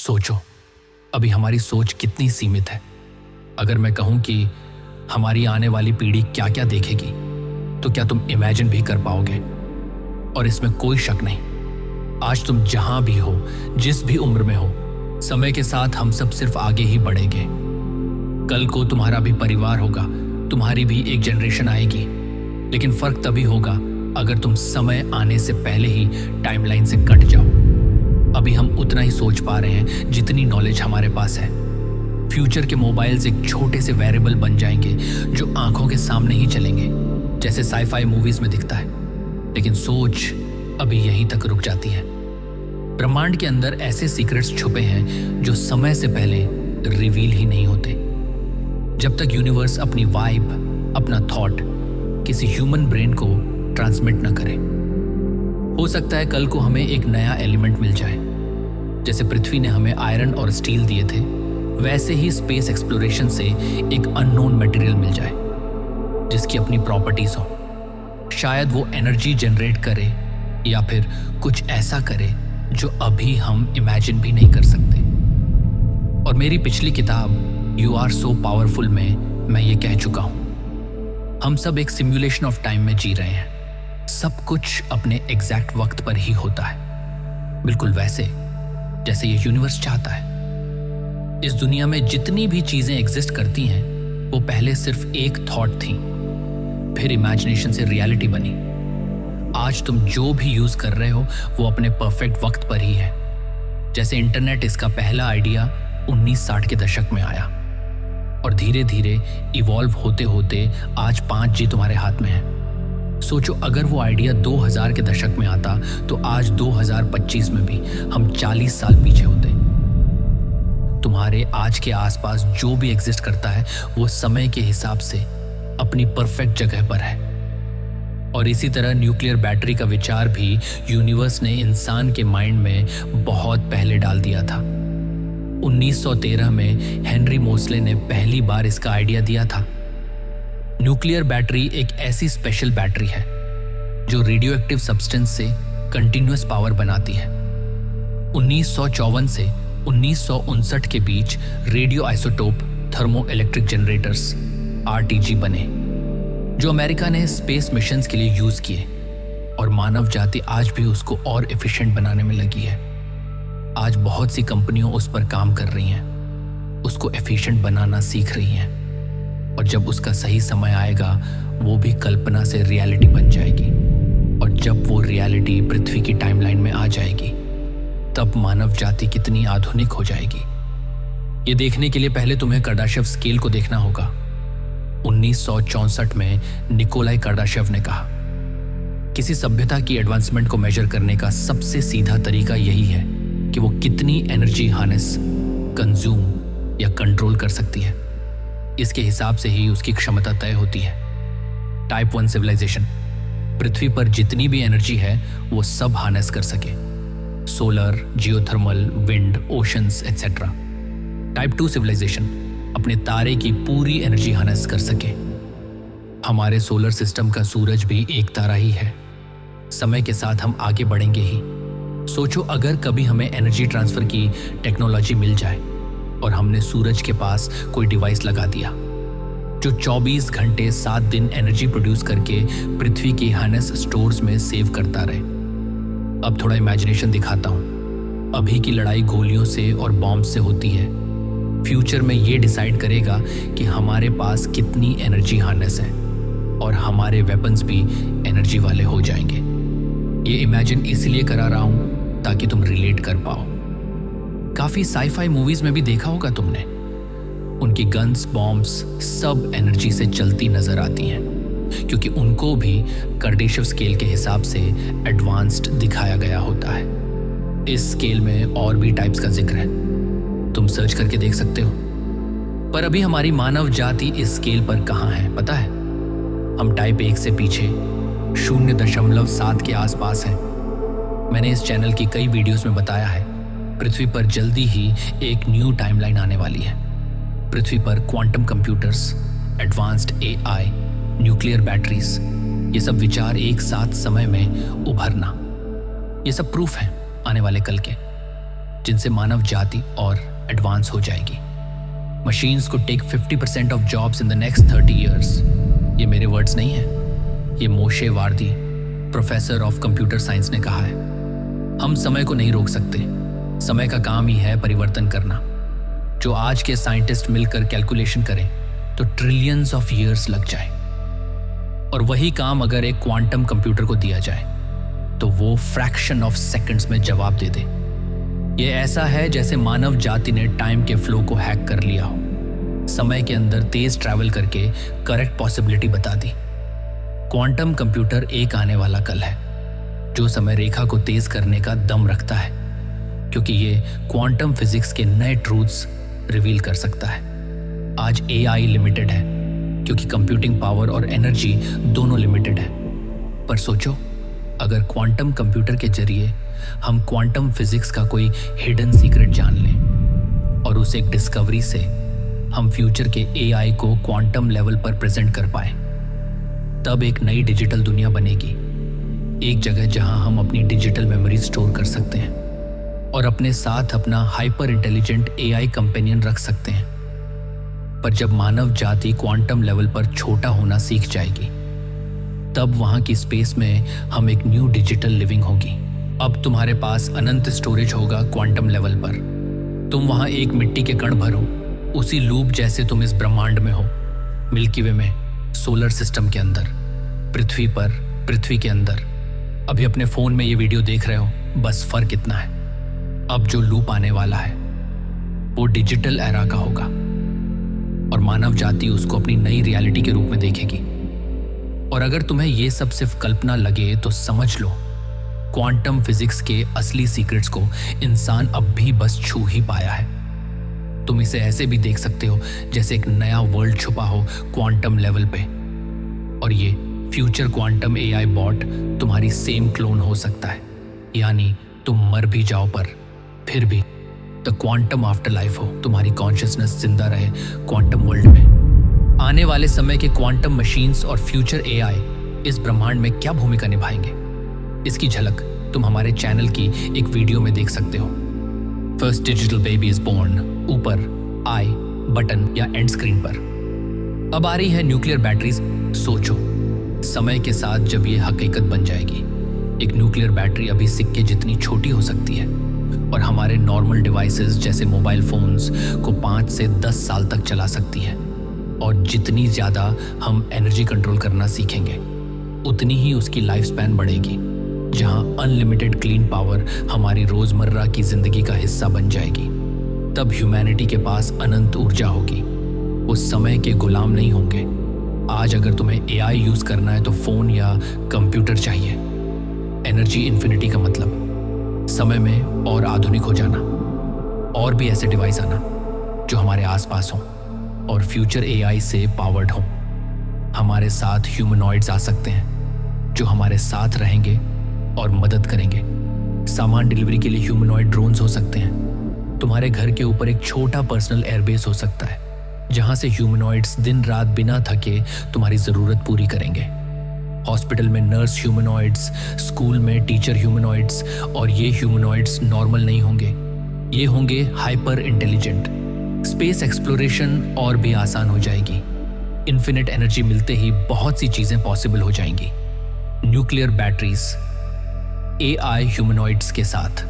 सोचो, अभी हमारी सोच कितनी सीमित है। अगर मैं कहूं कि हमारी आने वाली पीढ़ी क्या क्या देखेगी, तो क्या तुम इमेजिन भी कर पाओगे? और इसमें कोई शक नहीं, आज तुम जहां भी हो, जिस भी उम्र में हो, समय के साथ हम सब सिर्फ आगे ही बढ़ेंगे। कल को तुम्हारा भी परिवार होगा, तुम्हारी भी एक जनरेशन आएगी, लेकिन फर्क तभी होगा अगर तुम समय आने से पहले ही टाइमलाइन से कट जाओ। अभी हम उतना ही सोच पा रहे हैं जितनी नॉलेज हमारे पास है। फ्यूचर के मोबाइल्स एक छोटे से वेरिएबल बन जाएंगे जो आंखों के सामने ही चलेंगे, जैसे साई-फाई मूवीज में दिखता है। लेकिन सोच अभी यहीं तक रुक जाती है। ब्रह्मांड के अंदर ऐसे सीक्रेट्स छुपे हैं जो समय से पहले रिवील ही नहीं होते। जब तक यूनिवर्स अपनी वाइब, अपना थॉट किसी ह्यूमन ब्रेन को ट्रांसमिट न करे। हो सकता है कल को हमें एक नया एलिमेंट मिल जाए। जैसे पृथ्वी ने हमें आयरन और स्टील दिए थे, वैसे ही स्पेस एक्सप्लोरेशन से एक अननोन मटेरियल मिल जाए जिसकी अपनी प्रॉपर्टीज हो। शायद वो एनर्जी जनरेट करे या फिर कुछ ऐसा करे जो अभी हम इमेजिन भी नहीं कर सकते। और मेरी पिछली किताब यू आर सो पावरफुल में मैं ये कह चुका हूं, हम सब एक सिमुलेशन ऑफ टाइम में जी रहे हैं। सब कुछ अपने एग्जैक्ट वक्त पर ही होता है, बिल्कुल वैसे जैसे ये यूनिवर्स चाहता है। इस दुनिया में जितनी भी चीजें एग्जिस्ट करती हैं, वो पहले सिर्फ एक थॉट थी, फिर इमेजिनेशन से रियलिटी बनी। आज तुम जो भी यूज कर रहे हो वो अपने परफेक्ट वक्त पर ही है। जैसे इंटरनेट, इसका पहला आइडिया 1960 के दशक में आया और धीरे धीरे इवॉल्व होते होते आज 5G तुम्हारे हाथ में है। सोचो, अगर वो आइडिया 2000 के दशक में आता तो आज 2025 में भी हम 40 साल पीछे होते। तुम्हारे आज के आसपास जो भी एग्जिस्ट करता है वो समय के हिसाब से अपनी परफेक्ट जगह पर है। और इसी तरह न्यूक्लियर बैटरी का विचार भी यूनिवर्स ने इंसान के माइंड में बहुत पहले डाल दिया था। 1913 में हेनरी मोसले ने पहली बार इसका आइडिया दिया था। न्यूक्लियर बैटरी एक ऐसी स्पेशल बैटरी है जो रेडियो एक्टिव सब्सटेंस से कंटिन्यूअस पावर बनाती है। 1954 से 1959 के बीच radioisotope thermoelectric generators RTG बने, जो अमेरिका ने स्पेस मिशंस के लिए यूज किए, और मानव जाति आज भी उसको और एफिशिएंट बनाने में लगी है। आज बहुत सी कंपनियां उस पर काम कर रही हैं, उसको एफिशिएंट बनाना सीख रही हैं, और जब उसका सही समय आएगा वो भी कल्पना से रियलिटी बन जाएगी। और जब वो रियलिटी पृथ्वी की टाइमलाइन में आ जाएगी, तब मानव जाति कितनी आधुनिक हो जाएगी, ये देखने के लिए पहले तुम्हें कार्डाशेव स्केल को देखना होगा। 1964 में निकोलाई कार्डाशेव ने कहा, किसी सभ्यता की एडवांसमेंट को मेजर करने का सबसे सीधा तरीका यही है कि वो कितनी एनर्जी हार्नेस, कंज्यूम या कंट्रोल कर सकती है। इसके हिसाब से ही उसकी क्षमता तय होती है। टाइप 1 सिविलाइजेशन पृथ्वी पर जितनी भी एनर्जी है वो सब हार्नेस कर सके, solar, geothermal, wind, oceans etcetera. Type 2 civilization अपने तारे की पूरी एनर्जी हार्नेस कर सके। हमारे सोलर सिस्टम का सूरज भी एक तारा ही है। समय के साथ हम आगे बढ़ेंगे ही। सोचो, अगर कभी हमें एनर्जी ट्रांसफर की टेक्नोलॉजी मिल जाए और हमने सूरज के पास कोई डिवाइस लगा दिया जो 24 घंटे 7 दिन एनर्जी प्रोड्यूस करके पृथ्वी की हार्नेस स्टोर्स में सेव करता रहे। अब थोड़ा इमेजिनेशन दिखाता हूं। अभी की लड़ाई गोलियों से और बॉम्ब से होती है। फ्यूचर में ये डिसाइड करेगा कि हमारे पास कितनी एनर्जी हार्नेस है, और हमारे वेपन्स भी एनर्जी वाले हो जाएंगे। ये इमेजिन इसलिए करा रहा हूं ताकि तुम रिलेट कर पाओ। काफी साई-फाई मूवीज में भी देखा होगा तुमने, उनकी गन्स, बॉम्ब्स सब एनर्जी से चलती नजर आती हैं, क्योंकि उनको भी कार्डाशेव स्केल के हिसाब से एडवांस्ड दिखाया गया होता है। इस स्केल में और भी टाइप्स का जिक्र है, तुम सर्च करके देख सकते हो। पर अभी हमारी मानव जाति इस स्केल पर कहाँ है पता है? हम टाइप 1 से पीछे 0.7 के आसपास है। मैंने इस चैनल की कई वीडियोस में बताया है, पृथ्वी पर जल्दी ही एक न्यू टाइमलाइन आने वाली है। पृथ्वी पर quantum computers, advanced AI, nuclear batteries, ये सब विचार एक साथ समय में उभरना, ये सब प्रूफ है आने वाले कल के। जिनसे मानव जाति और एडवांस हो जाएगी। मशीन्स को take 50% of jobs in the next 30 years. ये मेरे वर्ड्स नहीं है, ये Moshe Vardi, professor of computer science ने कहा है। हम समय को नहीं रोक सकते, समय का काम ही है परिवर्तन करना। जो आज के साइंटिस्ट मिलकर कैलकुलेशन करें तो ट्रिलियंस ऑफ ईयर्स लग जाए, और वही काम अगर एक क्वांटम कंप्यूटर को दिया जाए तो वो फ्रैक्शन ऑफ सेकंड्स में जवाब दे दे। ये ऐसा है जैसे मानव जाति ने टाइम के फ्लो को हैक कर लिया हो, समय के अंदर तेज ट्रैवल करके करेक्ट पॉसिबिलिटी बता दी। क्वांटम कंप्यूटर एक आने वाला कल है जो समय रेखा को तेज करने का दम रखता है, क्योंकि ये क्वांटम फिजिक्स के नए ट्रूथ्स रिवील कर सकता है। आज AI लिमिटेड है क्योंकि कंप्यूटिंग पावर और एनर्जी दोनों लिमिटेड है, पर सोचो अगर क्वांटम कंप्यूटर के जरिए हम क्वांटम फिजिक्स का कोई हिडन सीक्रेट जान लें और उस एक डिस्कवरी से हम फ्यूचर के AI को क्वांटम लेवल पर प्रेजेंट कर पाए, तब एक नई डिजिटल दुनिया बनेगी। एक जगह जहां हम अपनी डिजिटल मेमोरी स्टोर कर सकते हैं और अपने साथ अपना हाइपर इंटेलिजेंट AI कंपेनियन रख सकते हैं। पर जब मानव जाति क्वांटम लेवल पर छोटा होना सीख जाएगी, तब वहां की स्पेस में हम एक न्यू डिजिटल लिविंग होगी। अब तुम्हारे पास अनंत स्टोरेज होगा क्वांटम लेवल पर। तुम वहां एक मिट्टी के कण भरो, उसी लूप जैसे तुम इस ब्रह्मांड में हो, मिल्की वे में, सोलर सिस्टम के अंदर, पृथ्वी पर, पृथ्वी के अंदर। अभी अपने फोन में ये वीडियो देख रहे हो, बस फर्क इतना है, अब जो लूप आने वाला है वो डिजिटल एरा का होगा और मानव जाति उसको अपनी नई रियलिटी के रूप में देखेगी। और अगर तुम्हें ये सब सिर्फ कल्पना लगे तो समझ लो, क्वांटम फिजिक्स के असली सीक्रेट्स को इंसान अब भी बस छू ही पाया है। तुम इसे ऐसे भी देख सकते हो जैसे एक नया वर्ल्ड छुपा हो क्वांटम लेवल पे, और ये फ्यूचर क्वांटम AI बॉट तुम्हारी सेम क्लोन हो सकता है। यानी तुम मर भी जाओ पर फिर भी द क्वांटम आफ्टर लाइफ हो, तुम्हारी कॉन्शियसनेस जिंदा रहे क्वांटम वर्ल्ड में। आने वाले समय के क्वांटम मशीन्स और फ्यूचर AI इस ब्रह्मांड में क्या भूमिका निभाएंगे, इसकी झलक तुम हमारे चैनल की एक वीडियो में देख सकते हो। First digital baby is born, ऊपर आई बटन या एंड स्क्रीन पर। अब आ रही है न्यूक्लियर बैटरीज। सोचो समय के साथ जब ये हकीकत बन जाएगी, एक न्यूक्लियर बैटरी अभी सिक्के जितनी छोटी हो सकती है और हमारे नॉर्मल डिवाइसेस जैसे मोबाइल फोन्स को 5 से 10 साल तक चला सकती है। और जितनी ज़्यादा हम एनर्जी कंट्रोल करना सीखेंगे, उतनी ही उसकी लाइफ स्पैन बढ़ेगी, जहां अनलिमिटेड क्लीन पावर हमारी रोज़मर्रा की ज़िंदगी का हिस्सा बन जाएगी। तब ह्यूमैनिटी के पास अनंत ऊर्जा होगी, वो समय के गुलाम नहीं होंगे। आज अगर तुम्हें AI यूज़ करना है तो फ़ोन या कंप्यूटर चाहिए। एनर्जी इन्फिनिटी का मतलब समय में और आधुनिक हो जाना, और भी ऐसे डिवाइस आना जो हमारे आसपास हों और फ्यूचर AI से पावर्ड हों। हमारे साथ ह्यूमनॉइड्स आ सकते हैं जो हमारे साथ रहेंगे और मदद करेंगे। सामान डिलीवरी के लिए ह्यूमनॉइड ड्रोन्स हो सकते हैं। तुम्हारे घर के ऊपर एक छोटा पर्सनल एयरबेस हो सकता है जहां से ह्यूमनॉइड्स दिन रात बिना थके तुम्हारी ज़रूरत पूरी करेंगे। हॉस्पिटल में नर्स ह्यूमनॉइड्स, स्कूल में टीचर ह्यूमनॉइड्स, और ये ह्यूमनॉइड्स नॉर्मल नहीं होंगे, ये होंगे हाइपर इंटेलिजेंट। स्पेस एक्सप्लोरेशन और भी आसान हो जाएगी। इन्फिनिट एनर्जी मिलते ही बहुत सी चीज़ें पॉसिबल हो जाएंगी। न्यूक्लियर बैटरीज, AI ह्यूमनॉइड्स के साथ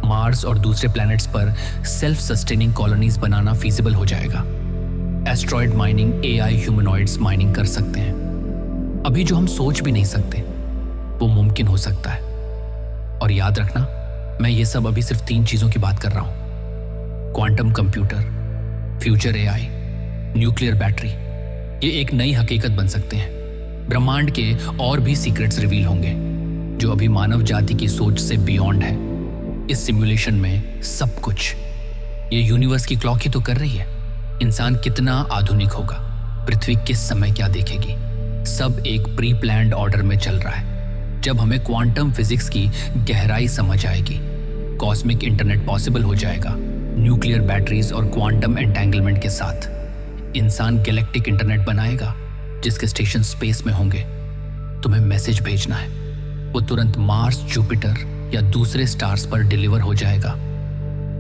मार्स और दूसरे प्लैनेट्स पर सेल्फ सस्टेनिंग कॉलोनीज बनाना फीजिबल हो जाएगा। Asteroid mining, AI humanoids mining कर सकते हैं। अभी जो हम सोच भी नहीं सकते वो मुमकिन हो सकता है। और याद रखना, मैं ये सब अभी सिर्फ 3 चीज़ों की बात कर रहा हूँ: quantum computer, future AI, nuclear battery. ये एक नई हकीकत बन सकते हैं। ब्रह्मांड के और भी सीक्रेट्स रिवील होंगे जो अभी मानव जाति की सोच से बियॉन्ड है। इस सिमुलेशन में सब कुछ, ये यूनिवर्स की क्लॉक ही तो कर रही है। इंसान कितना आधुनिक होगा, पृथ्वी किस समय क्या देखेगी, सब एक प्री प्लान्ड ऑर्डर में चल रहा है। जब हमें क्वांटम फिजिक्स की गहराई समझ आएगी, कॉस्मिक इंटरनेट पॉसिबल हो जाएगा। न्यूक्लियर बैटरीज और क्वांटम एंटेंगलमेंट के साथ इंसान गैलेक्टिक इंटरनेट बनाएगा जिसके स्टेशन स्पेस में होंगे। तुम्हें मैसेज भेजना है, वो तुरंत मार्स, जुपिटर या दूसरे स्टार्स पर डिलीवर हो जाएगा।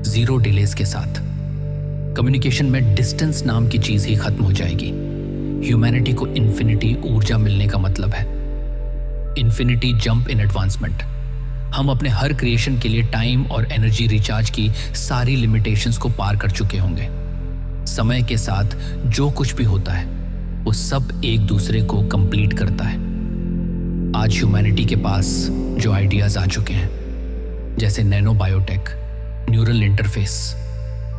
जीरो डिलेस के साथ। कम्युनिकेशन में डिस्टेंस नाम की चीज ही खत्म हो जाएगी। ह्यूमैनिटी को इन्फिनिटी ऊर्जा मिलने का मतलब है इन्फिनिटी जंप इन एडवांसमेंट। हम अपने हर क्रिएशन के लिए टाइम और एनर्जी रिचार्ज की सारी लिमिटेशंस को पार कर चुके होंगे। समय के साथ जो कुछ भी होता है वो सब एक दूसरे को कंप्लीट करता है। आज ह्यूमैनिटी के पास जो आइडियाज आ चुके हैं, जैसे नैनो बायोटेक, न्यूरल इंटरफेस,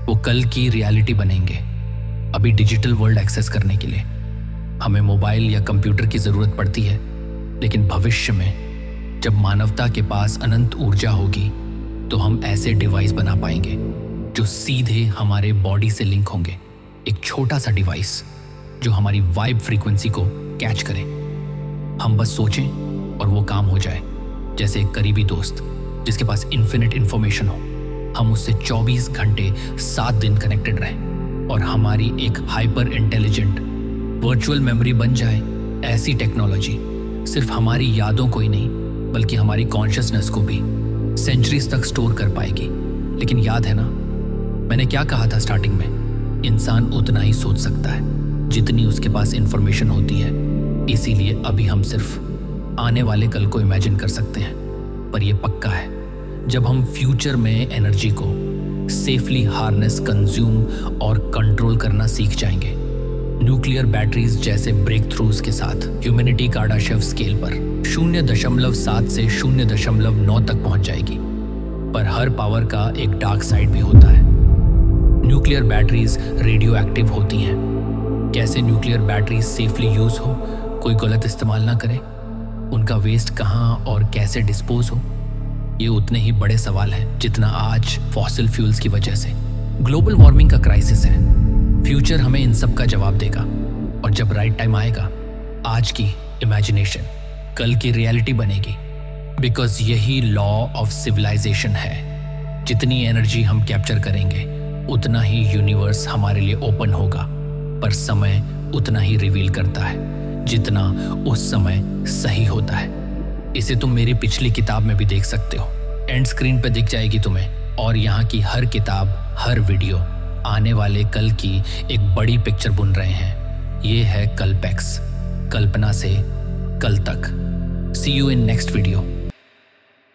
वो कल की रियलिटी बनेंगे। अभी डिजिटल वर्ल्ड एक्सेस करने के लिए हमें मोबाइल या कंप्यूटर की जरूरत पड़ती है, लेकिन भविष्य में जब मानवता के पास अनंत ऊर्जा होगी तो हम ऐसे डिवाइस बना पाएंगे जो सीधे हमारे बॉडी से लिंक होंगे। एक छोटा सा डिवाइस जो हमारी वाइब फ्रीक्वेंसी को कैच करे। हम बस सोचें और वो काम हो जाए। जैसे एक करीबी दोस्त जिसके पास इन्फिनिट इंफॉर्मेशन हो, हम उससे 24 घंटे 7 दिन कनेक्टेड रहें और हमारी एक हाइपर इंटेलिजेंट वर्चुअल मेमोरी बन जाए। ऐसी टेक्नोलॉजी सिर्फ हमारी यादों को ही नहीं बल्कि हमारी कॉन्शियसनेस को भी सेंचुरीज तक स्टोर कर पाएगी। लेकिन याद है ना, मैंने क्या कहा था स्टार्टिंग में? इंसान उतना ही सोच सकता है जितनी उसके पास इंफॉर्मेशन होती है। इसीलिए अभी हम सिर्फ आने वाले कल को इमेजिन कर सकते हैं, पर यह पक्का है जब हम फ्यूचर में एनर्जी को सेफली हार्नेस, कंज्यूम और कंट्रोल करना सीख जाएंगे। न्यूक्लियर बैटरीज जैसे ब्रेक थ्रूज के साथ ह्यूमैनिटी कार्डाशेव स्केल पर 0.7 से 0.9 तक पहुंच जाएगी। पर हर पावर का एक डार्क साइड भी होता है। न्यूक्लियर बैटरीज रेडियो एक्टिव होती हैं। कैसे न्यूक्लियर बैटरीज सेफली यूज हो, कोई गलत इस्तेमाल ना करे, उनका वेस्ट कहाँ और कैसे डिस्पोज हो, ये उतने ही बड़े सवाल हैं जितना आज फॉसिल फ्यूल्स की वजह से ग्लोबल वार्मिंग का क्राइसिस है। फ्यूचर हमें इन सब का जवाब देगा और जब राइट टाइम आएगा, आज की इमेजिनेशन कल की रियलिटी बनेगी। बिकॉज यही लॉ ऑफ सिविलाइजेशन है। जितनी एनर्जी हम कैप्चर करेंगे उतना ही यूनिवर्स हमारे लिए ओपन होगा, पर समय उतना ही रिवील करता है जितना उस समय सही होता है। इसे तुम मेरी पिछली किताब में भी देख सकते हो, एंड स्क्रीन पे दिख जाएगी तुम्हें। और यहाँ की हर किताब, हर वीडियो आने वाले कल की एक बड़ी पिक्चर बुन रहे हैं। ये है कल्पेक्स, कल्पना से कल तक। सी यू इन नेक्स्ट वीडियो।